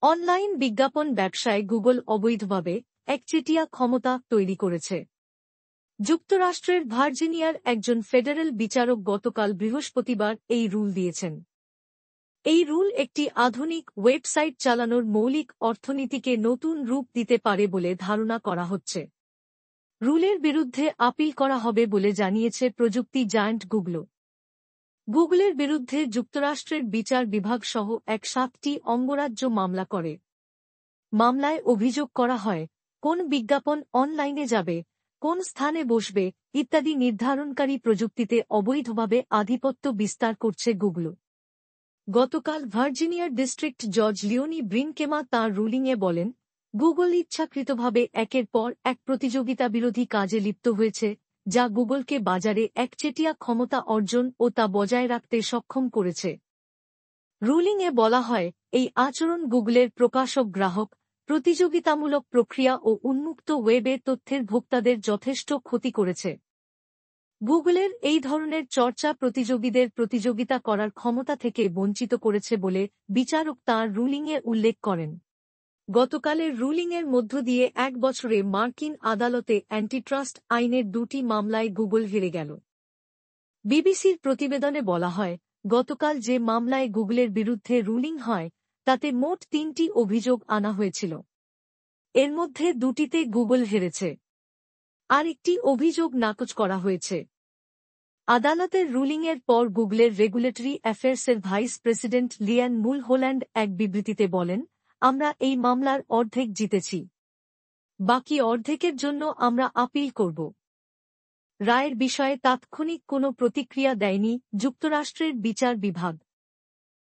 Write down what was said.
Online বিজ্ঞাপন ব্যবসায় Google অবৈধভাবে একচেটিয়া ক্ষমতা তৈরি করেছে। যুক্তরাষ্ট্রের ভার্জিনিয়ার একজন ফেডারেল বিচারক গতকাল বৃহস্পতিবার এই রুল দিয়েছেন। এই রুল একটি আধুনিক ওয়েবসাইট চালানোর মৌলিক অর্থনীতিকে নতুন রূপ দিতে পারে বলে ধারণা করা হচ্ছে। রুলের বিরুদ্ধে আপিল করা হবে বলে জানিয়েছে প্রযুক্তি জায়ান্ট গুগল। গুগলের বিরুদ্ধে যুক্তরাষ্ট্রের বিচার বিভাগ সহ 7টি অঙ্গরাজ্য মামলা করে। মামলায় অভিযোগ করা হয়, কোন বিজ্ঞাপন অনলাইনে যাবে, কোন স্থানে বসবে ইত্যাদি নির্ধারণকারী প্রযুক্তিতে অবৈধভাবে আধিপত্য বিস্তার করছে গুগল। গতকাল ভার্জিনিয়ার ডিস্ট্রিক্ট জজ লিওনি ব্রিনকেমা তাঁর রুলিংয়ে বলেন, গুগল ইচ্ছাকৃতভাবে একের পর এক প্রতিযোগিতা বিরোধী কাজে লিপ্ত হয়েছে, যা গুগলকে বাজারে একচেটিয়া ক্ষমতা অর্জন ও তা বজায় রাখতে সক্ষম করেছে। রুলিংয়ে বলা হয়, এই আচরণ গুগলের প্রকাশক গ্রাহক, প্রতিযোগিতামূলক প্রক্রিয়া ও উন্মুক্ত ওয়েবে তথ্যের ভোক্তাদের যথেষ্ট ক্ষতি করেছে। গুগলের এই ধরনের চর্চা প্রতিযোগীদের প্রতিযোগিতা করার ক্ষমতা থেকে বঞ্চিত করেছে বলে বিচারক তাঁর রুলিংয়ে উল্লেখ করেন। গতকালের রুলিংয়ের মধ্য দিয়ে 1 বছরে মার্কিন আদালতে অ্যান্টিট্রাস্ট আইনের 2টি মামলায় গুগল হেরে গেল। বিবিসির প্রতিবেদনে বলা হয়, গতকাল যে মামলায় গুগলের বিরুদ্ধে রুলিং হয়, তাতে মোট 3টি অভিযোগ আনা হয়েছিল। এর মধ্যে 2টিতে গুগল হেরেছে। আর একটি অভিযোগ নাকচ করা হয়েছে। আদালতের রুলিংয়ের পর গুগলের রেগুলেটরি অ্যাফেয়ার্সের ভাইস প্রেসিডেন্ট লিয়ান মুলহোল্যান্ড এক বিবৃতিতে বলেন, আমরা এই মামলার অর্ধেক জিতেছি। বাকি অর্ধেকের জন্য আমরা আপিল করব। রায়ের বিষয়ে তাৎক্ষণিক কোনো প্রতিক্রিয়া দেয়নি যুক্তরাষ্ট্রের বিচার বিভাগ।